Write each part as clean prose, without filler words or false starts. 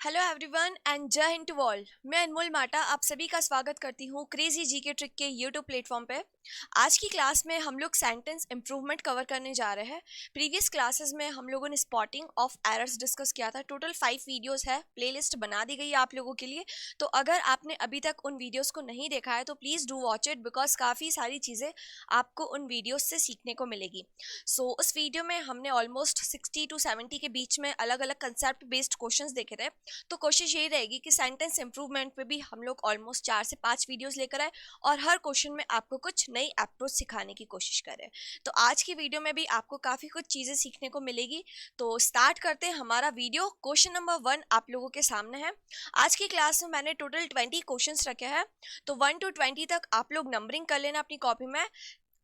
Hello everyone and जय Hind to all. मैं अनमोल माटा आप सभी का स्वागत करती हूँ क्रेजी जीके ट्रिक के यूट्यूब प्लेटफॉर्म पे। आज की क्लास में हम लोग सेंटेंस इंप्रूवमेंट कवर करने जा रहे हैं। प्रीवियस क्लासेस में हम लोगों ने स्पॉटिंग ऑफ एरर्स डिस्कस किया था। टोटल 5 वीडियोस है, प्लेलिस्ट बना दी गई है आप लोगों के लिए। तो अगर आपने अभी तक उन वीडियोस को नहीं देखा है तो please do watch it, because काफ़ी सारी चीज़ें आपको उन वीडियोज से सीखने को मिलेगी। उस वीडियो में हमने ऑलमोस्ट 60 to 70 के बीच में अलग अलग कंसेप्ट बेस्ड क्वेश्चंस देखे थे। तो कोशिश यही रहेगी कि सेंटेंस इंप्रूवमेंट पे भी हम लोग ऑलमोस्ट 4 से 5 वीडियोस लेकर आए और हर क्वेश्चन में आपको कुछ नई अप्रोच सिखाने की कोशिश करें। तो आज की वीडियो में भी आपको काफ़ी कुछ चीज़ें सीखने को मिलेगी। तो स्टार्ट करते हैं हमारा वीडियो। क्वेश्चन नंबर 1 आप लोगों के सामने है। आज की क्लास में मैंने टोटल 20 क्वेश्चंस रखे हैं। तो 1 to 20 तक आप लोग नंबरिंग कर लेना अपनी कॉपी में।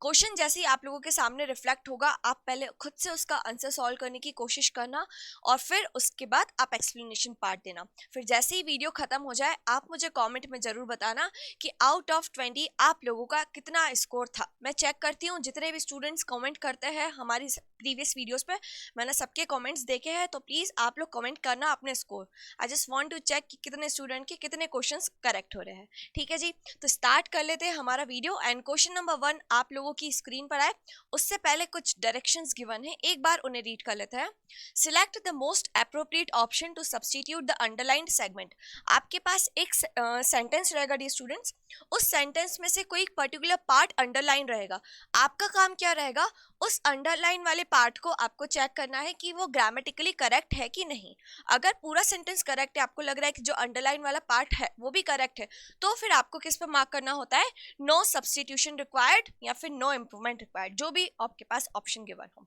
क्वेश्चन जैसे ही आप लोगों के सामने रिफ्लेक्ट होगा आप पहले खुद से उसका आंसर सॉल्व करने की कोशिश करना और फिर उसके बाद आप एक्सप्लेनेशन पार्ट देना। फिर जैसे ही वीडियो खत्म हो जाए आप मुझे कमेंट में ज़रूर बताना कि आउट ऑफ 20 आप लोगों का कितना स्कोर था। मैं चेक करती हूँ जितने भी स्टूडेंट्स कमेंट करते हैं हमारी प्रीवियस वीडियोस पे, मैंने सबके कमेंट्स देखे हैं। तो प्लीज़ आप लोग कमेंट करना अपने score. I just want to check कि कितने स्टूडेंट के कितने क्वेश्चंस करेक्ट हो रहे हैं। ठीक है जी, तो स्टार्ट कर लेते हैं हमारा वीडियो। एंड क्वेश्चन नंबर 1 आप लोगों की स्क्रीन पर आए उससे पहले कुछ डायरेक्शंस गिवन है, एक बार उन्हें रीड कर लेते हैं। Select the most appropriate option to substitute the underlined segment. आपके पास एक सेंटेंस रहेगा डियर स्टूडेंट्स, उस सेंटेंस में से कोई पर्टिकुलर पार्ट अंडरलाइन रहेगा। आपका काम क्या रहेगा, उस अंडरलाइन वाले पार्ट को आपको चेक करना है कि वो ग्रामेटिकली करेक्ट है कि नहीं। अगर पूरा सेंटेंस करेक्ट है, आपको लग रहा है कि जो अंडरलाइन वाला पार्ट है वो भी करेक्ट है, तो फिर आपको किस पर मार्क करना होता है, नो सब्स्टिट्यूशन रिक्वायर्ड या फिर नो इम्प्रूवमेंट रिक्वायर्ड, जो भी आपके पास ऑप्शन गिवन हो।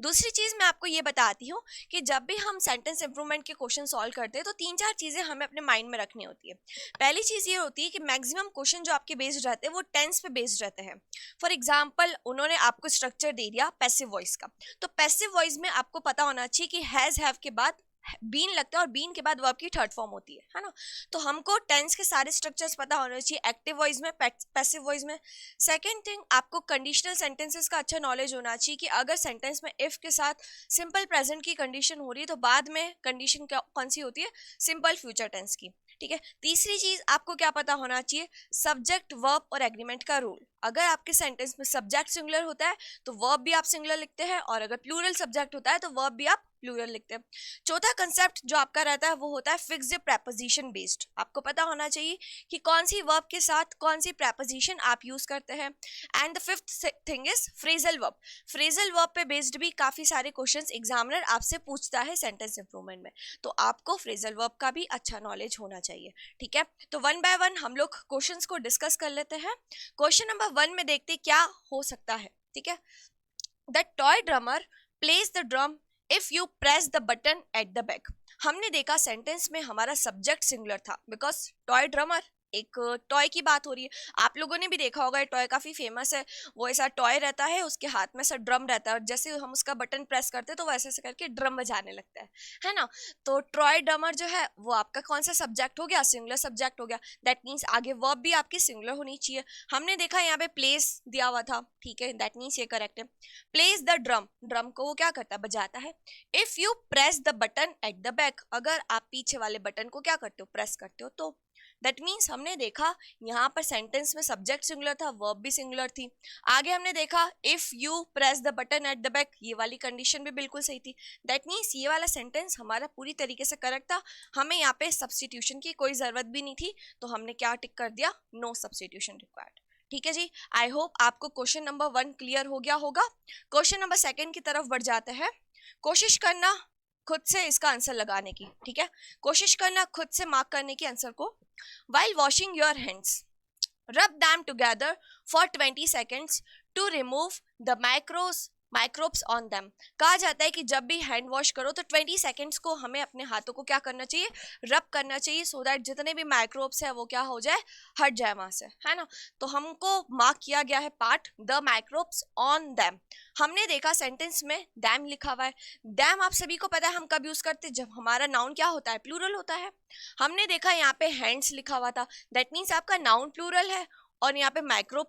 दूसरी चीज मैं आपको ये बताती हूँ कि जब भी हम सेंटेंस इंप्रूवमेंट के क्वेश्चन सॉल्व करते हैं तो 3-4 चीजें हमें अपने माइंड में रखनी होती है। पहली चीज ये होती है कि मैक्सिमम क्वेश्चन जो आपके बेस्ड रहते हैं वो टेंस पे बेस्ड रहते हैं। फॉर एग्जाम्पल उन्होंने आपको स्ट्रक्चर दे दिया पैसिव वॉइस का, तो पैसिव वॉइस में आपको पता होना चाहिए कि हैज हैव के बाद बीन लगता है और बीन के बाद वर्ब की थर्ड फॉर्म होती है ना। तो हमको टेंस के सारे स्ट्रक्चर्स पता होने चाहिए, एक्टिव वॉइस में, पैसिव वॉइस में। सेकेंड थिंग, आपको कंडीशनल सेंटेंसेस का अच्छा नॉलेज होना चाहिए कि अगर सेंटेंस में इफ के साथ सिंपल प्रेजेंट की कंडीशन हो रही है तो बाद में कंडीशन कौन सी होती है, सिंपल फ्यूचर टेंस की। ठीक है, तीसरी चीज आपको क्या पता होना चाहिए, सब्जेक्ट वर्ब और एग्रीमेंट का रूल। अगर आपके सेंटेंस में सब्जेक्ट सिंगुलर होता है तो वर्ब भी आप सिंगुलर लिखते हैं, और अगर प्लूरल सब्जेक्ट होता है तो वर्ब भी आप प्लूरल लिखते हैं। चौथा कंसेप्ट जो आपका रहता है वो होता है फिक्स्ड प्रेपोजिशन बेस्ड। आपको पता होना चाहिए कि कौन सी वर्ब के साथ कौन सी प्रेपोजिशन आप यूज करते हैं। And the fifth thing is phrasal verb. Phrasal verb पे बेस्ड भी काफी सारे क्वेश्चंस एग्जामिनर आपसे पूछता है सेंटेंस इंप्रूवमेंट में, तो आपको फ्रेजल वर्ब का भी अच्छा नॉलेज होना चाहिए। ठीक है, तो वन बाय वन हम लोग क्वेश्चंस को डिस्कस कर लेते हैं। क्वेश्चन नंबर 1 में देखते क्या हो सकता है। ठीक है, the toy drummer place the drum if you press the button at the back. हमने देखा सेंटेंस में हमारा सब्जेक्ट सिंगुलर था बिकॉज टॉय ड्रमर, एक टॉय की बात हो रही है। आप लोगों ने भी देखा होगा, टॉय काफी फेमस है। वो ऐसा टॉय रहता है, उसके हाथ में ऐसा ड्रम रहता है और जैसे हम उसका बटन प्रेस करते हैं तो वो ऐसे ऐसे करके ड्रम बजाने लगता है ना। तो टॉय ड्रमर जो है वो आपका कौन सा सब्जेक्ट हो गया, सिंगुलर सब्जेक्ट हो गया। दैट मीन्स आगे वर्ब भी आपकी सिंगुलर होनी चाहिए। हमने देखा यहाँ पे प्लेस दिया हुआ था, ठीक है, दैट मीन्स ये करेक्ट है। प्लेस द ड्रम, ड्रम को वो क्या करता है, बजाता है। If you press the button at the back, अगर आप पीछे वाले बटन को क्या करते हो, प्रेस करते हो, तो दैट मीन्स हमने देखा यहाँ पर सेंटेंस में सब्जेक्ट सिंगुलर था, वर्ब भी सिंगुलर थी। आगे हमने देखा if you press the button at the back, ये वाली कंडीशन भी बिल्कुल सही थी। दैट मीन्स ये वाला सेंटेंस हमारा पूरी तरीके से करेक्ट था, हमें यहाँ पे सब्स्टिट्यूशन की कोई जरूरत भी नहीं थी, तो हमने क्या टिक कर दिया, नो सब्स्टिट्यूशन रिक्वायर्ड। ठीक है जी, आई होप आपको क्वेश्चन नंबर 1 क्लियर हो गया होगा। क्वेश्चन नंबर 2 की तरफ बढ़ जाते हैं। कोशिश करना खुद से इसका आंसर लगाने की, ठीक है, कोशिश करना खुद से मार्क करने की आंसर को। While washing your hands, rub them together for 20 seconds to remove the microbes on them. कहा जाता है कि जब भी हैंड वॉश करो तो 20 सेकेंड्स को हमें अपने हाथों को क्या करना चाहिए, रब करना चाहिए, सो दैट जितने भी माइक्रोब्स है वो क्या हो जाए, हट जाए वहां से, है ना। तो हमको मार्क किया गया है part the microbes on them. हमने देखा सेंटेंस में डैम लिखा हुआ है। डैम आप सभी को पता है हम कब यूज करते हैं, जब हमारा नाउन क्या होता है, प्लूरल होता है। हमने देखा यहाँ पे हैंड्स लिखा हुआ था, दैट मीन्स आपका नाउन प्लूरल है और यहाँ पे माइक्रो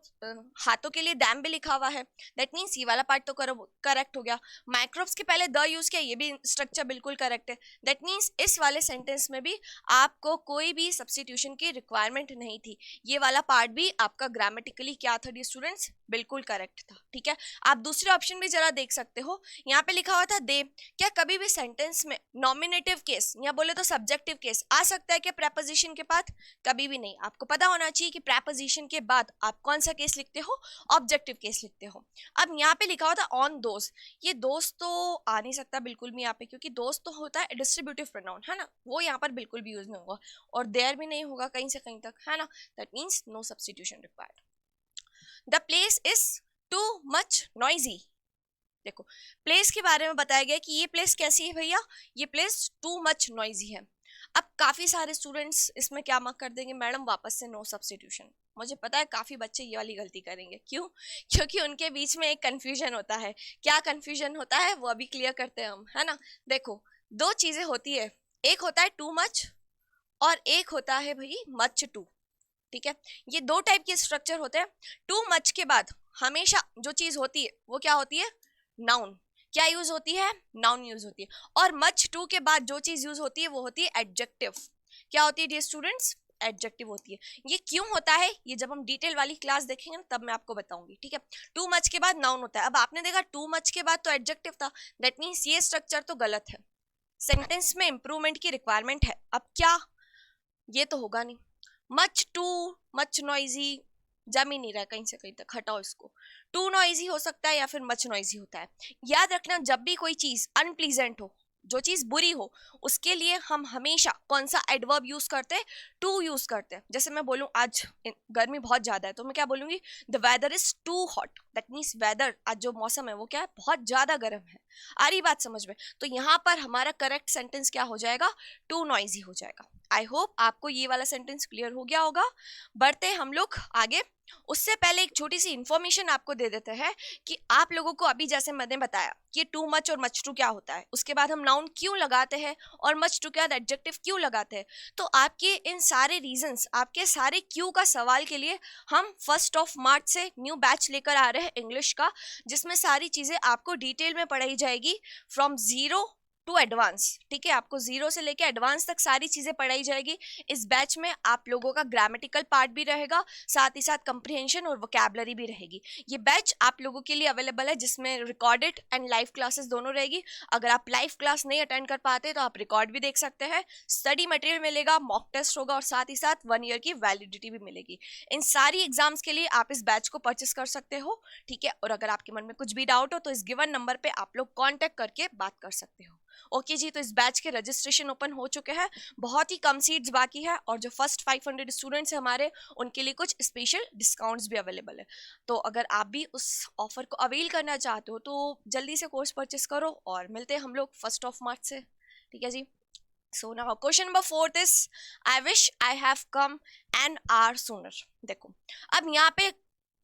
हाथों के लिए डैम भी लिखा हुआ है, दैट मीन्स ये वाला पार्ट तो करेक्ट हो गया। माइक्रोब्स के पहले द यूज किया, ये भी स्ट्रक्चर बिल्कुल करेक्ट है, दैट मीन्स इस वाले सेंटेंस में भी आपको कोई भी सब्स्टिट्यूशन की रिक्वायरमेंट नहीं थी। ये वाला पार्ट भी आपका ग्रामेटिकली क्या था डियर स्टूडेंट्स, बिल्कुल करेक्ट था। ठीक है, आप दूसरे ऑप्शन भी जरा देख सकते हो, यहाँ पे लिखा हुआ था दे। क्या कभी भी सेंटेंस में नॉमिनेटिव केस या बोले तो सब्जेक्टिव केस आ सकता है क्या प्रेपोजिशन के बाद? कभी भी नहीं। आपको पता होना चाहिए कि प्रेपोजिशन के बाद आप कौन सा केस लिखते हो, ऑब्जेक्टिव केस लिखते हो। अब यहाँ पे लिखा हुआ था ऑन दोज, ये दोस्त तो आ नहीं सकता बिल्कुल भी यहाँ पे, क्योंकि दोस्त तो होता है डिस्ट्रीब्यूटिव प्रोनाउन, है ना, वो यहाँ पर बिल्कुल भी यूज नहीं होगा, और देयर भी नहीं होगा कहीं से कहीं तक, है ना, that means no substitution required. The place is too much noisy. देखो, प्लेस के बारे में बताया गया कि ये प्लेस कैसी है भैया, ये प्लेस टू मच नॉइजी है। अब काफी सारे स्टूडेंट्स इसमें क्या मार्क कर देंगे, मैडम वापस से नो सब्स्टिट्यूशन। मुझे पता है काफी बच्चे ये वाली गलती करेंगे, क्यों? क्योंकि उनके बीच में एक कंफ्यूजन होता है। क्या कंफ्यूजन होता है वो अभी क्लियर करते हैं हम, है ना। देखो, दो चीजें होती है, एक होता है टू मच और एक होता है भाई मच टू। ठीक है, ये दो टाइप के स्ट्रक्चर होते हैं। टू मच के बाद हमेशा जो चीज होती है वो क्या होती है, नाउन। क्या यूज होती है, नाउन यूज होती है। और मच टू के बाद जो चीज यूज होती है वो होती है एडजेक्टिव। क्या होती है डियर स्टूडेंट्स, एडजेक्टिव होती है। ये क्यों होता है, ये जब हम डिटेल वाली क्लास देखेंगे ना तब मैं आपको बताऊंगी। ठीक है, टू मच के बाद नाउन होता है। अब आपने देखा टू मच के बाद तो एडजेक्टिव था, दैट मीन्स ये स्ट्रक्चर तो गलत है, सेंटेंस में इंप्रूवमेंट की रिक्वायरमेंट है। अब क्या, ये तो होगा नहीं। मच टू, मच नॉइजी, जम ही नहीं रहा कहीं से कहीं तक, हटाओ इसको। टू नॉइजी हो सकता है या फिर मच नॉइजी होता है। याद रखना, जब भी कोई चीज अनप्लीजेंट हो, जो चीज बुरी हो, उसके लिए हम हमेशा कौन सा एडवर्ब यूज करते हैं, टू यूज करते हैं। जैसे मैं बोलूं आज गर्मी बहुत ज्यादा है, तो मैं क्या बोलूंगी, the weather is too hot, that means weather, आज जो मौसम है वो क्या है, बहुत ज्यादा गर्म है। आ रही बात समझ में? तो यहाँ पर हमारा करेक्ट सेंटेंस क्या हो जाएगा, टू नॉइजी हो जाएगा। आई होप आपको ये वाला सेंटेंस क्लियर हो गया होगा। बढ़ते हम लोग आगे। उससे पहले एक छोटी सी इंफॉर्मेशन आपको दे देते हैं कि आप लोगों को अभी जैसे मैंने बताया कि टू मच और मच टू क्या होता है, उसके बाद हम नाउन क्यों लगाते हैं और मच टू के बाद एडजेक्टिव क्यों लगाते हैं। तो आपके इन सारे रीजंस, आपके सारे क्यों का सवाल के लिए हम 1 मार्च से न्यू बैच लेकर आ रहे हैं इंग्लिश का, जिसमें सारी चीजें आपको डिटेल में पढ़ाई जाएगी फ्रॉम जीरो टू एडवांस। ठीक है, आपको जीरो से लेके एडवांस तक सारी चीजें पढ़ाई जाएगी। इस बैच में आप लोगों का ग्रामेटिकल पार्ट भी रहेगा, साथ ही साथ कंप्रिहेंशन और वोकैबुलरी भी रहेगी। ये बैच आप लोगों के लिए अवेलेबल है, जिसमें रिकॉर्डेड एंड लाइव क्लासेस दोनों रहेगी। अगर आप लाइव क्लास नहीं अटेंड कर पाते तो आप रिकॉर्ड भी देख सकते हैं, स्टडी मटेरियल मिलेगा, मॉक टेस्ट होगा और साथ ही साथ 1 ईयर की वैलिडिटी भी मिलेगी। इन सारी एग्जाम्स के लिए आप इस बैच को परचेस कर सकते हो। ठीक है, और अगर आपके मन में कुछ भी डाउट हो तो इस गिवन नंबर पे आप लोग कॉन्टेक्ट करके बात कर सकते हो। ओके जी, तो इस बैच के रजिस्ट्रेशन ओपन हो चुके हैं, बहुत ही कम सीट्स बाकी है, और जो फर्स्ट 500 स्टूडेंट्स हैं हमारे, उनके लिए कुछ स्पेशल डिस्काउंट्स भी अवेलेबल है। तो अगर आप भी उस ऑफर को अवेल करना चाहते हो तो जल्दी से कोर्स परचेस करो, और मिलते हैं हम लोग 1 मार्च से। ठीक है जी। So now question number 4 is, I wish I have come an hour sooner. देखो, अब यहाँ पे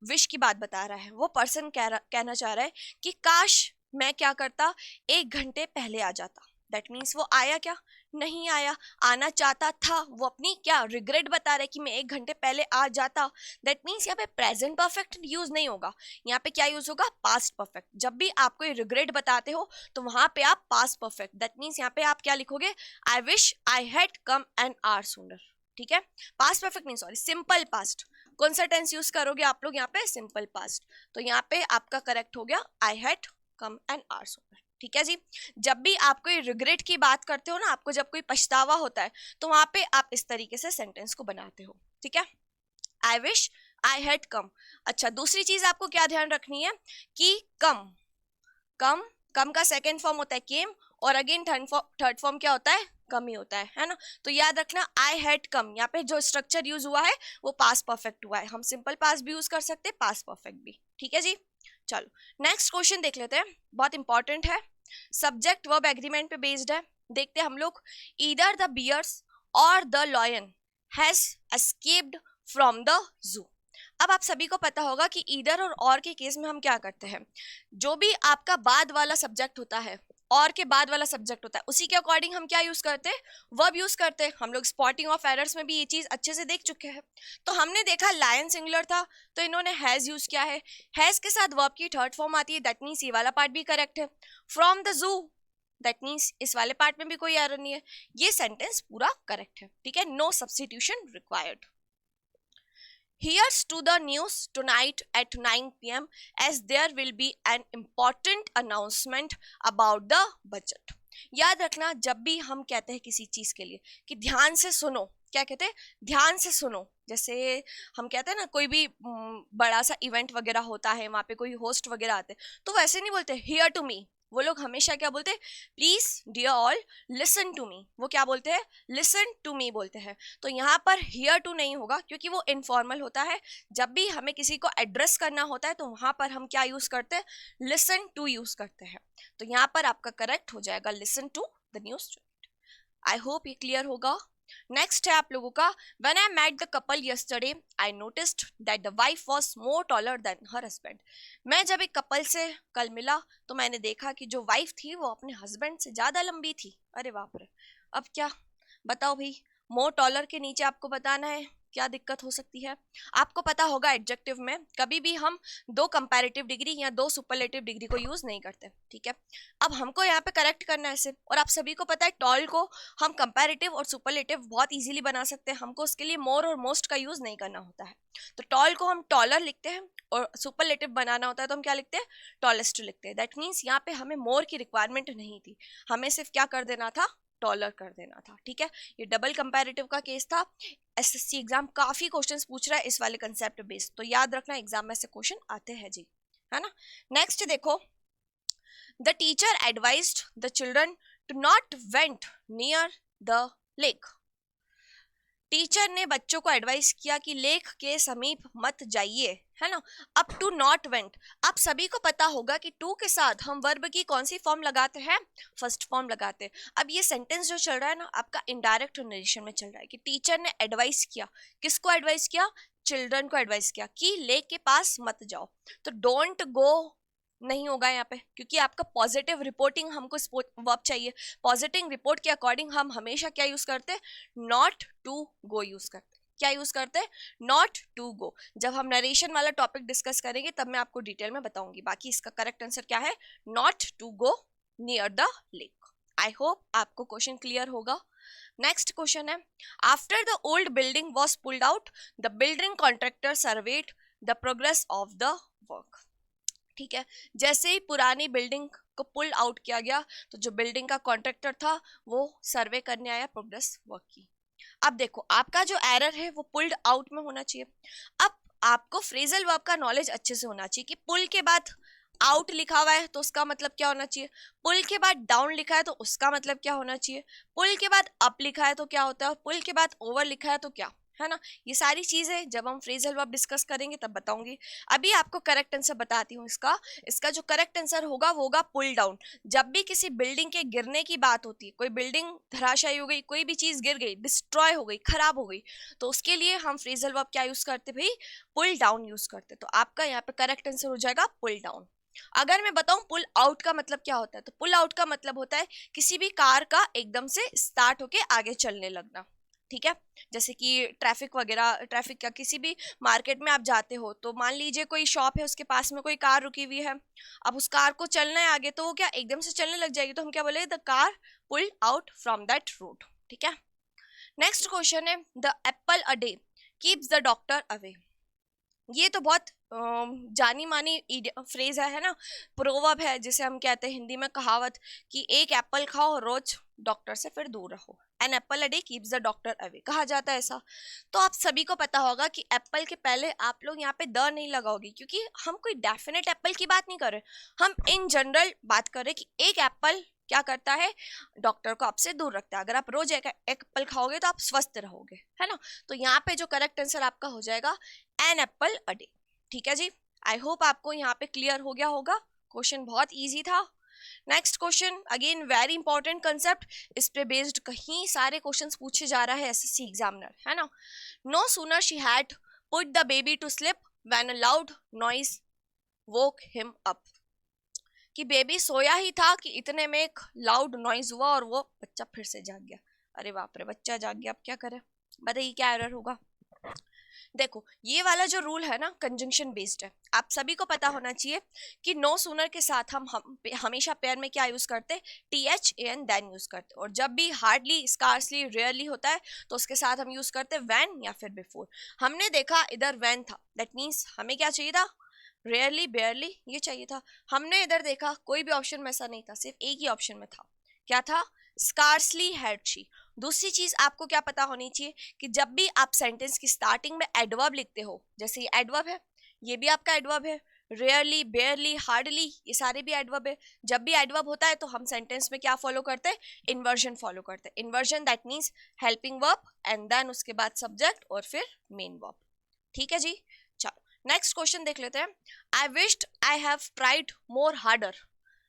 विश की बात बता रहा है, वो पर्सन कहना चाह रहा है कि काश मैं क्या करता, 1 घंटे पहले आ जाता। दैट मीन्स वो आया क्या, नहीं आया। आना चाहता था, वो अपनी क्या रिग्रेट बता रहा है कि मैं 1 घंटे पहले आ जाता। दैट मीन्स यहाँ पे प्रेजेंट परफेक्ट यूज नहीं होगा, यहाँ पे क्या यूज होगा, पास्ट परफेक्ट। जब भी आप कोई रिग्रेट बताते हो तो वहां पे आप पास्ट परफेक्ट, दैट मीन्स यहाँ पे आप क्या लिखोगे, आई wish I had come an hour sooner. ठीक है, पास्ट परफेक्ट नहीं, सॉरी, सिंपल पास्ट। कौन सा टेंस यूज करोगे आप लोग यहाँ पे, सिंपल पास्ट। तो यहाँ पे आपका करेक्ट हो गया, I had come an hour sooner. ठीक है जी। जब भी आप कोई रिग्रेट की बात करते हो ना, आपको जब कोई पछतावा होता है, तो वहां पे आप इस तरीके से सेंटेंस को बनाते हो। ठीक है, आई विश आई हैड कम। अच्छा, दूसरी चीज आपको क्या ध्यान रखनी है कि कम, कम, कम का सेकेंड फॉर्म होता है केम, और अगेन थर्ड फॉर्म क्या होता है, कम ही होता है ना। तो याद रखना, आई हैड कम, यहाँ पे जो स्ट्रक्चर यूज हुआ है वो पास्ट परफेक्ट हुआ है। हम सिंपल पास्ट भी यूज कर सकते हैं, पास्ट परफेक्ट भी। ठीक है जी। चलो नेक्स्ट क्वेश्चन देख लेते हैं, बहुत इंपॉर्टेंट है, सब्जेक्ट वर्ब एग्रीमेंट पे बेस्ड है। देखते हैं हम लोग, ईदर द बियर्स और the lion has escaped from the zoo. अब आप सभी को पता होगा कि ईदर और के केस में हम क्या करते हैं, जो भी आपका बाद वाला सब्जेक्ट होता है और के बाद वाला सब्जेक्ट होता है, उसी के अकॉर्डिंग हम क्या यूज करते हैं, वर्ब यूज करते हैं। हम लोग स्पॉटिंग ऑफ एरर्स में भी ये चीज अच्छे से देख चुके हैं। तो हमने देखा लायन सिंगुलर था तो इन्होंने हैज यूज किया है, हैज के साथ वर्ब की थर्ड फॉर्म आती है, दैट मीन्स ये वाला पार्ट भी करेक्ट है। From the zoo, that means इस वाले पार्ट में भी कोई एरर नहीं है, ये सेंटेंस पूरा करेक्ट है, ठीक है, no substitution required. Here's to the news tonight at 9 p.m. as there will be an important announcement about the budget. याद रखना जब भी हम कहते हैं किसी चीज के लिए कि ध्यान से सुनो, क्या कहते हैं, ध्यान से सुनो। जैसे हम कहते हैं ना कोई भी बड़ा सा इवेंट वगैरह होता है, वहां पे कोई होस्ट वगैरह आते हैं, तो वैसे नहीं बोलते हियर टू मी, वो लोग हमेशा क्या बोलते हैं, please dear all listen to me, वो क्या बोलते हैं, लिसन टू मी बोलते हैं। तो यहाँ पर हियर टू नहीं होगा क्योंकि वो इनफॉर्मल होता है। जब भी हमें किसी को एड्रेस करना होता है तो वहां पर हम क्या यूज करते हैं, लिसन टू यूज करते हैं। तो यहाँ पर आपका करेक्ट हो जाएगा listen to the news. I hope ये क्लियर होगा। नेक्स्ट है आप लोगों का, when I met the couple yesterday I noticed that the wife was more taller than her husband. मैं जब एक कपल से कल मिला तो मैंने देखा कि जो वाइफ थी वो अपने हस्बैंड से ज्यादा लंबी थी। अरे बाप रे, अब क्या बताओ भाई, मोर टॉलर के नीचे आपको बताना है क्या दिक्कत हो सकती है। आपको पता होगा एडजेक्टिव में कभी भी हम दो कंपैरेटिव डिग्री या दो सुपरलेटिव डिग्री को यूज नहीं करते, ठीक है। अब हमको यहाँ पे करेक्ट करना है इसे, और आप सभी को पता है टॉल को हम कंपैरेटिव और सुपरलेटिव बहुत इजीली बना सकते हैं, हमको उसके लिए मोर और मोस्ट का यूज नहीं करना होता है। तो टॉल को हम टॉलर लिखते हैं और सुपरलेटिव बनाना होता है तो हम क्या लिखते हैं, टॉलेस्ट लिखते हैं। दैट मीन्स यहाँ पे हमें मोर की रिक्वायरमेंट नहीं थी, हमें सिर्फ क्या कर देना था, टॉलर कर देना था, ठीक है। ये डबल कंपैरेटिव का केस था। एसएससी एग्जाम काफी क्वेश्चंस पूछ रहा है इस वाले कंसेप्ट बेस्ड, तो याद रखना एग्जाम में से क्वेश्चन आते हैं जी, है ना। नेक्स्ट देखो, the teacher advised the children to not went near the lake. Teacher ने बच्चों को एडवाइस किया कि लेक के समीप मत जाइए, है ना। अब टू नॉट वेंट, आप सभी को पता होगा कि टू के साथ हम वर्ब की कौन सी फॉर्म लगाते हैं, फर्स्ट फॉर्म लगाते हैं। अब ये सेंटेंस जो चल रहा है ना आपका इनडायरेक्ट नरेशन में चल रहा है कि टीचर ने एडवाइस किया, किसको एडवाइस किया, चिल्ड्रन को एडवाइस किया कि लेक के पास मत जाओ। तो डोंट गो नहीं होगा यहाँ पे क्योंकि आपका पॉजिटिव रिपोर्टिंग हमको वर्ब चाहिए। पॉजिटिव रिपोर्ट के अकॉर्डिंग हम हमेशा क्या यूज करते हैं, नॉट टू गो यूज करते हैं। क्या यूज करते हैं, नॉट टू गो। जब हम नरेशन वाला टॉपिक डिस्कस करेंगे तब मैं आपको डिटेल में बताऊंगी। बाकी इसका करेक्ट आंसर क्या है, not to go near the lake. I hope आपको क्वेश्चन क्लियर होगा। नेक्स्ट क्वेश्चन है, after the old building was pulled out the building contractor served the progress of the work. ठीक है, जैसे ही पुरानी बिल्डिंग को पुल आउट किया गया तो जो बिल्डिंग का कॉन्ट्रैक्टर था वो सर्वे करने आया प्रोग्रेस वर्क की। अब देखो आपका जो एरर है वो पुल्ड आउट में होना चाहिए। अब आपको फ्रेजल वर्ब का नॉलेज अच्छे से होना चाहिए कि पुल के बाद आउट लिखा हुआ है तो उसका मतलब क्या होना चाहिए, पुल के बाद डाउन लिखा है तो उसका मतलब क्या होना चाहिए, पुल के बाद अप लिखा है तो क्या होता है, पुल के बाद ओवर लिखा है तो क्या, है ना। ये सारी चीजें जब हम फ्रेजल वर्ब डिस्कस करेंगे तब बताऊंगी। अभी आपको करेक्ट आंसर बताती हूँ इसका जो करेक्ट आंसर होगा वो होगा पुल डाउन। जब भी किसी बिल्डिंग के गिरने की बात होती है, कोई बिल्डिंग धराशायी हो गई, कोई भी चीज गिर गई, डिस्ट्रॉय हो गई, खराब हो गई, तो उसके लिए हम फ्रेजल वर्ब क्या यूज करते भाई, पुल डाउन यूज करते। तो आपका यहाँ पे करेक्ट आंसर हो जाएगा पुल डाउन। अगर मैं बताऊं पुल आउट का मतलब क्या होता है, तो पुल आउट का मतलब होता है किसी भी कार का एकदम से स्टार्ट होके आगे चलने लगना। ठीक है, जैसे कि ट्रैफिक वगैरह, ट्रैफिक का किसी भी मार्केट में आप जाते हो तो मान लीजिए कोई शॉप है उसके पास में कोई कार रुकी हुई है, अब उस कार को चलना है आगे तो वो क्या एकदम से चलने लग जाएगी, तो हम क्या बोलेंगे, the car pulled out from that road. ठीक है, नेक्स्ट क्वेश्चन है, the Apple a day keeps the doctor away. ये तो बहुत जानी मानी फ्रेज है ना, प्रोवर्ब है जिसे हम कहते हैं हिंदी में कहावत कि एक एप्पल खाओ रोज डॉक्टर से फिर दूर रहो। An apple a day keeps the doctor away कहा जाता है ऐसा। तो आप सभी को पता होगा कि एप्पल के पहले आप लोग यहाँ पे द नहीं लगाओगे क्योंकि हम कोई डेफिनेट एप्पल की बात नहीं कर रहे, हम इन जनरल बात कर रहे कि एक एप्पल क्या करता है, डॉक्टर को आपसे दूर रखता है। अगर आप रोज एक एप्पल खाओगे तो आप स्वस्थ रहोगे, है ना। तो यहाँ पे जो करेक्ट आंसर आपका हो जाएगा एन एप्पल अ डे। ठीक है जी, आई होप आपको यहाँ पे क्लियर हो गया होगा। क्वेश्चन बहुत इजी था। Next question again very important concept, इस पे बेस्ड कहीं सारे क्वेश्चंस पूछे जा रहा है एसएससी एग्जामिनर, है ना। No sooner she had put the baby to sleep when a loud noise woke him up. कि बेबी सोया ही था कि इतने में एक लाउड नॉइज हुआ और वो बच्चा फिर से जाग गया। अरे बाप रे, बच्चा जाग गया, अब क्या करे, बताइए क्या एरर होगा। देखो ये वाला जो रूल है ना कंजंक्शन बेस्ड है, आप सभी को पता होना चाहिए कि नो सूनर के साथ हम हमेशा पेयर में क्या यूज करते, T H A N than use करते, और जब भी हार्डली स्कार्सली रेयरली होता है तो उसके साथ हम यूज करते वैन या फिर बिफोर। हमने देखा इधर वैन था, दैट मीन्स हमें क्या चाहिए था, रेयरली बेयरली ये चाहिए था। हमने इधर देखा कोई भी ऑप्शन में ऐसा नहीं था, सिर्फ एक ही ऑप्शन में था, क्या था, स्कार्सली हैड शी। दूसरी चीज आपको क्या पता होनी चाहिए कि जब भी आप सेंटेंस की स्टार्टिंग में एडवर्ब लिखते हो, जैसे ये एडवर्ब है, ये भी आपका एडवर्ब है, रेयरली बेयरली हार्डली ये सारे भी एडवर्ब है। जब भी एडवर्ब होता है तो हम सेंटेंस में क्या फॉलो करते हैं, इन्वर्जन फॉलो करते हैं। Inversion that means helping verb and then उसके बाद सब्जेक्ट और फिर मेन वर्ब। ठीक है जी, चलो नेक्स्ट क्वेश्चन देख लेते हैं। I wished I have tried more harder.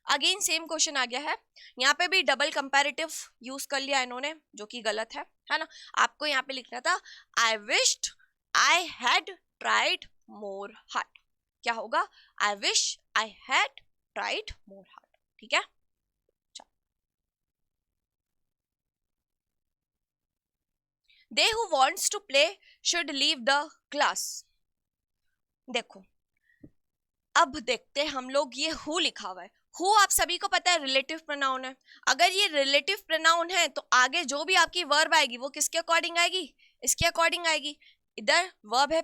Again same question आ गया है, यहाँ पे भी डबल कंपैरेटिव यूज कर लिया इन्होंने, जो कि गलत है ना। आपको यहाँ पे लिखना था I wished I had tried more hard, क्या होगा, I wish I had tried more hard. ठीक है, they who wants to play should leave the class. देखो अब देखते हैं हम लोग, ये हु लिखा हुआ है, हु आप सभी को पता है रिलेटिव प्रोनाउन है। अगर ये रिलेटिव प्रोनाउन है तो आगे जो भी आपकी वर्ब आएगी वो किसके अकॉर्डिंग आएगी, इसके अकॉर्डिंग आएगी। इधर वर्ब है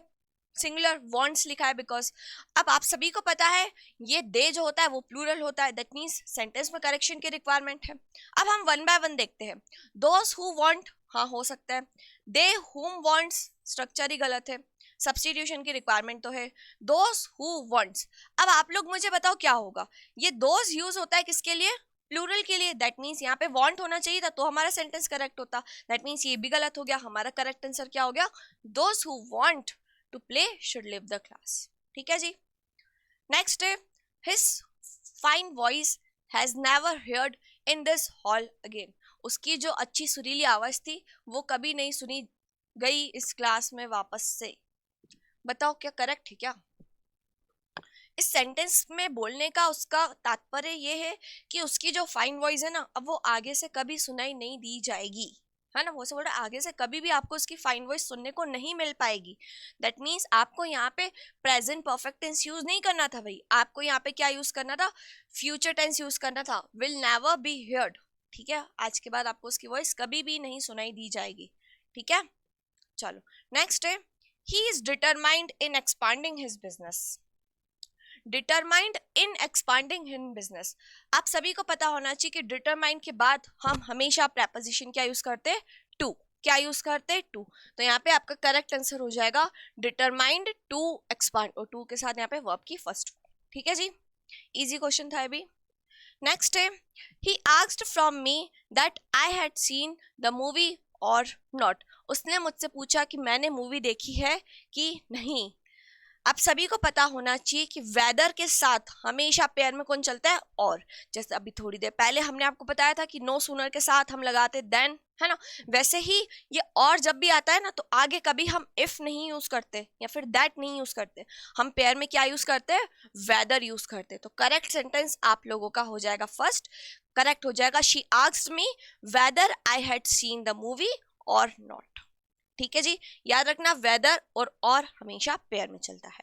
सिंगुलर, वांट्स लिखा है बिकॉज। अब आप सभी को पता है ये दे जो होता है वो प्लूरल होता है, दैट मीन्स सेंटेंस में करेक्शन की रिक्वायरमेंट है। अब हम वन बाय वन देखते हैं। दोज हु वांट, हाँ हो सकता है। दे हुम वांट्स स्ट्रक्चर ही गलत है, सब्स्टिट्यूशन की रिक्वायरमेंट तो है। दोज हु वांट्स, अब आप लोग मुझे बताओ क्या होगा, ये दोज यूज होता है किसके लिए, प्लूरल के लिए, दैट मीन्स यहाँ पे वांट होना चाहिए था तो हमारा सेंटेंस करेक्ट होता, दैट मीन्स ये भी गलत हो गया। हमारा करेक्ट आंसर क्या हो गया, those who want to play should leave the class. ठीक है जी, नेक्स्ट है his fine voice has never heard in this hall again. उसकी जो अच्छी सुरीली आवाज थी वो कभी नहीं सुनी गई इस क्लास में वापस से। बताओ क्या करेक्ट है क्या। इस सेंटेंस में बोलने का उसका तात्पर्य ये है कि उसकी जो फाइन वॉइस है ना, अब वो आगे से कभी सुनाई नहीं दी जाएगी, है ना। वो से बोल रहा आगे से कभी भी आपको उसकी फाइन वॉइस सुनने को नहीं मिल पाएगी। दैट मीन्स आपको यहाँ पे प्रेजेंट परफेक्ट टेंस यूज नहीं करना था भाई, आपको यहाँ पे क्या यूज करना था, फ्यूचर टेंस यूज करना था, विल नेवर बी हियर्ड। ठीक है, आज के बाद आपको उसकी वॉइस कभी भी नहीं सुनाई दी जाएगी। ठीक है, चलो नेक्स्ट है he is determined in expanding his business. Determined in expanding his business, आप सभी को पता होना चाहिए कि determined के बाद हम हमेशा preposition क्या यूज करते हैं, to, क्या यूज करते हैं, to। तो यहाँ पे आपका करेक्ट आंसर हो जाएगा determined to expand, और to के साथ यहाँ पे verb की फर्स्ट। ठीक है जी, इजी क्वेश्चन था अभी। नेक्स्ट है he asked from me that I had seen the movie or not। उसने मुझसे पूछा कि मैंने मूवी देखी है कि नहीं। आप सभी को पता होना चाहिए कि वेदर के साथ हमेशा पेयर में कौन चलता है, और। जैसे अभी थोड़ी देर पहले हमने आपको बताया था कि नो सूनर के साथ हम लगाते देन, है ना। वैसे ही ये और जब भी आता है ना तो आगे कभी हम इफ नहीं यूज करते या फिर दैट नहीं यूज करते, हम पेयर में क्या यूज करते हैं, वेदर यूज करते। तो करेक्ट सेंटेंस आप लोगों का हो जाएगा फर्स्ट, करेक्ट हो जाएगा she asked me whether I had seen the movie और नॉट। ठीक है जी, याद रखना वेदर और हमेशा पेयर में चलता है।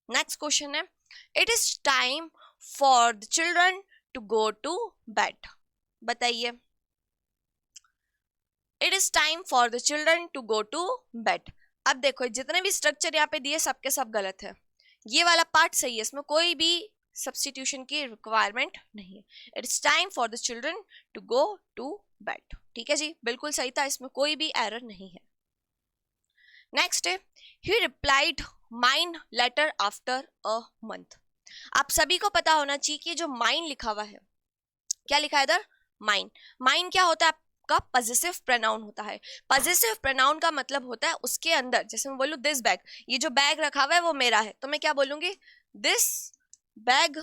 नेक्स्ट क्वेश्चन है it is time for the children to go to bed. बताइए, it is time for the children to go to bed. अब देखो जितने भी स्ट्रक्चर यहाँ पे दिए सबके सब गलत है, ये वाला पार्ट सही है, इसमें कोई भी सब्स्टिट्यूशन की रिक्वायरमेंट नहीं है। It is time for the children to go to bed. ठीक है जी, बिल्कुल सही था, इसमें कोई भी एरर नहीं है। नेक्स्ट है he replied mine letter after a month. आप सभी को पता होना चाहिए कि जो माइन लिखा हुआ है, क्या लिखा है इधर, माइन। माइन क्या होता है आपका, पजेसिव प्रोनाउन होता है। पजेसिव प्रोनाउन का मतलब होता है उसके अंदर, जैसे मैं बोलूं दिस बैग, ये जो बैग रखा हुआ है वो मेरा है, तो मैं क्या बोलूंगी, दिस बैग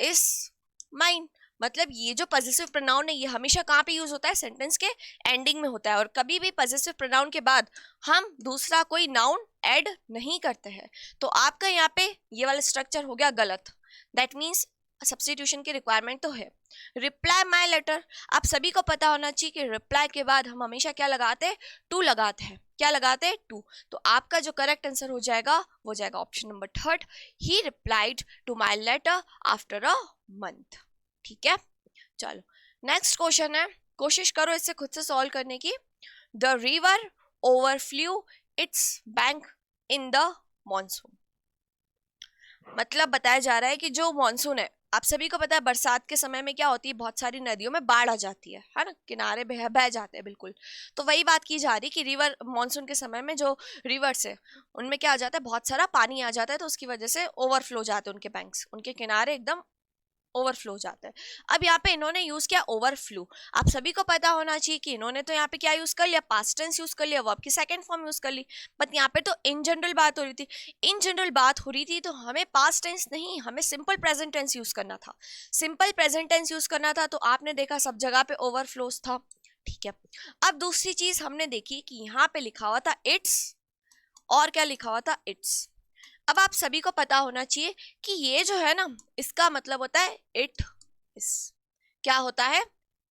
इज माइन। मतलब ये जो पजेसिव प्रोनाउन है ये हमेशा कहाँ पे यूज होता है, सेंटेंस के एंडिंग में होता है, और कभी भी पजेसिव प्रोनाउन के बाद हम दूसरा कोई नाउन ऐड नहीं करते हैं। तो आपका यहाँ पे ये वाला स्ट्रक्चर हो गया गलत, दैट मीन्स सब्स्टिट्यूशन की रिक्वायरमेंट तो है। रिप्लाई माई लेटर, आप सभी को पता होना चाहिए कि रिप्लाई के बाद हम हमेशा क्या लगाते हैं, टू लगाते हैं। क्या लगाते हैं, टू। तो आपका जो करेक्ट आंसर हो जाएगा वो जाएगा option number third, he replied to my letter after a month. ठीक है, चलो नेक्स्ट क्वेश्चन है, कोशिश करो इससे खुद से सॉल्व करने की। The river overflew its bank in the monsoon. मतलब बताया जा रहा है कि जो मॉनसून है, आप सभी को पता है बरसात के समय में क्या होती है, बहुत सारी नदियों में बाढ़ आ जाती है ना, किनारे बह जाते हैं बिल्कुल। तो वही बात की जा रही कि रिवर मॉनसून के समय में जो रिवर्स है उनमें क्या आ जाता है, बहुत सारा पानी आ जाता है, तो उसकी वजह से ओवरफ्लो जाते हैं उनके बैंक्स, उनके किनारे एकदम ओवरफ्लो जाता है। अब यहाँ पे इन्होंने यूज किया ओवरफ्लो। आप सभी को पता होना चाहिए कि इन्होंने तो यहाँ पे क्या यूज कर लिया, पास्ट टेंस यूज कर लिया, वर्ब की सेकंड फॉर्म यूज कर ली। बट यहाँ पे तो इन जनरल बात हो रही थी, इन जनरल बात हो रही थी तो हमें पास्ट टेंस नहीं, हमें सिंपल प्रेजेंट टेंस यूज करना था। सिंपल प्रेजेंट टेंस यूज करना था, तो आपने देखा सब जगह पे ओवरफ्लोज था। ठीक है, अब दूसरी चीज हमने देखी कि यहाँ पे लिखा हुआ था इट्स, और क्या लिखा हुआ था, इट्स। अब आप सभी को पता होना चाहिए कि ये जो है ना, इसका मतलब होता है इट इज। क्या होता है,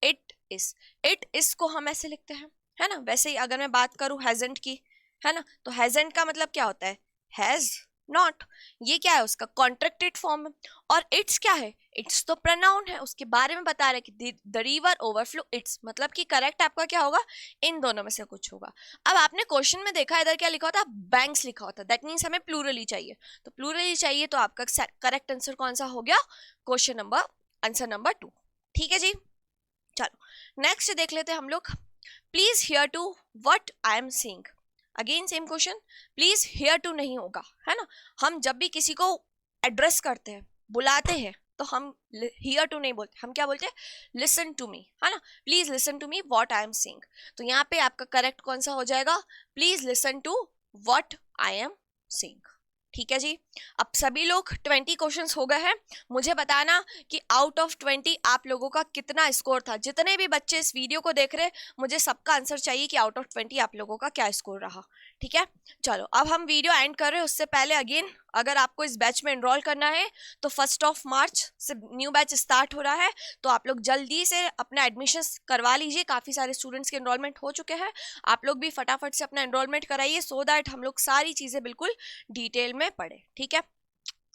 इट इज। इट इज को हम ऐसे लिखते हैं, है ना। वैसे ही अगर मैं बात करूं हैजंट की, है ना, तो हैजंट का मतलब क्या होता है, हैज नॉट। ये क्या है, उसका कॉन्ट्रैक्टेड फॉर्म है। और इट्स क्या है, इट्स तो प्रोनाउन है, उसके बारे में बता रहे कि द रिवर ओवरफ्लो इट्स, मतलब कि करेक्ट आपका क्या होगा, इन दोनों में से कुछ होगा। अब आपने क्वेश्चन में देखा इधर क्या लिखा होता, बैंक्स लिखा होता, दैट मीन्स हमें प्लूरल ही चाहिए। तो प्लूरल ही चाहिए, तो आपका करेक्ट आंसर कौन सा हो गया, क्वेश्चन नंबर, आंसर नंबर 2। ठीक है जी, चलो नेक्स्ट देख लेते हैं हम लोग। Please hear to what I am saying. Again same question, please hear to नहीं होगा, है ना। हम जब भी किसी को एड्रेस करते हैं, बुलाते हैं, तो हम हियर टू नहीं बोलते, हम क्या बोलते हैं, लिसन टू मी, है ना। Please listen to me what I am saying. तो यहाँ पे आपका करेक्ट कौन सा हो जाएगा, please listen to what I am saying. ठीक है जी, अब सभी लोग 20 क्वेश्चंस हो गए हैं। मुझे बताना कि आउट ऑफ 20 आप लोगों का कितना स्कोर था। जितने भी बच्चे इस वीडियो को देख रहे हैं, मुझे सबका आंसर चाहिए कि आउट ऑफ 20 आप लोगों का क्या स्कोर रहा। ठीक है, चलो अब हम वीडियो एंड कर रहे हैं, उससे पहले अगेन अगर आपको इस बैच में एनरोल करना है तो 1 मार्च से न्यू बैच स्टार्ट हो रहा है, तो आप लोग जल्दी से अपना एडमिशन करवा लीजिए। काफ़ी सारे स्टूडेंट्स के एनरोलमेंट हो चुके हैं, आप लोग भी फटाफट से अपना एनरोलमेंट कराइए, सो दैट हम लोग सारी चीज़ें बिल्कुल डिटेल में पढ़े। ठीक है,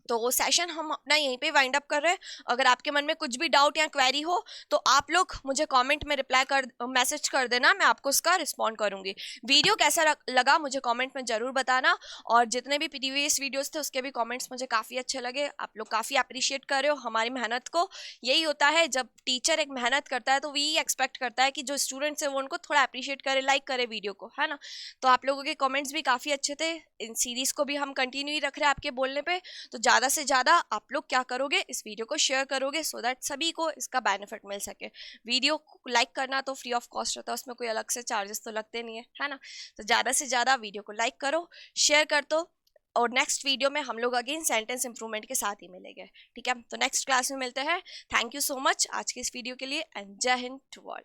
तो वो सेशन हम अपना यहीं पे वाइंड अप कर रहे हैं। अगर आपके मन में कुछ भी डाउट या क्वेरी हो तो आप लोग मुझे कमेंट में रिप्लाई कर, मैसेज कर देना, मैं आपको उसका रिस्पॉन्ड करूंगी। वीडियो कैसा लगा मुझे कमेंट में ज़रूर बताना, और जितने भी प्रीवियस वीडियोस थे उसके भी कमेंट्स मुझे काफ़ी अच्छे लगे। आप लोग काफ़ी अप्रिशिएट कर रहे हो हमारी मेहनत को। यही होता है, जब टीचर एक मेहनत करता है तो वही एक्सपेक्ट करता है कि जो स्टूडेंट्स है वो उनको थोड़ा अप्रिशिएट करे, लाइक करे वीडियो को, है ना। तो आप लोगों के कमेंट्स भी काफ़ी अच्छे थे। इन सीरीज़ को भी हम कंटिन्यू ही रख रहे हैं आपके बोलने पे, तो ज़्यादा से ज़्यादा आप लोग क्या करोगे, इस वीडियो को शेयर करोगे, सो दैट सभी को इसका बेनिफिट मिल सके। वीडियो को लाइक करना तो फ्री ऑफ कॉस्ट रहता है, उसमें कोई अलग से चार्जेस तो लगते नहीं है ना। तो ज़्यादा से ज़्यादा वीडियो को लाइक करो, शेयर कर दो, और नेक्स्ट वीडियो में हम लोग अगेन सेंटेंस इंप्रूवमेंट के साथ ही मिलेंगे। ठीक है, तो नेक्स्ट क्लास में मिलते हैं। थैंक यू सो मच आज के इस वीडियो के लिए, एंड जय हिंद टू ऑल।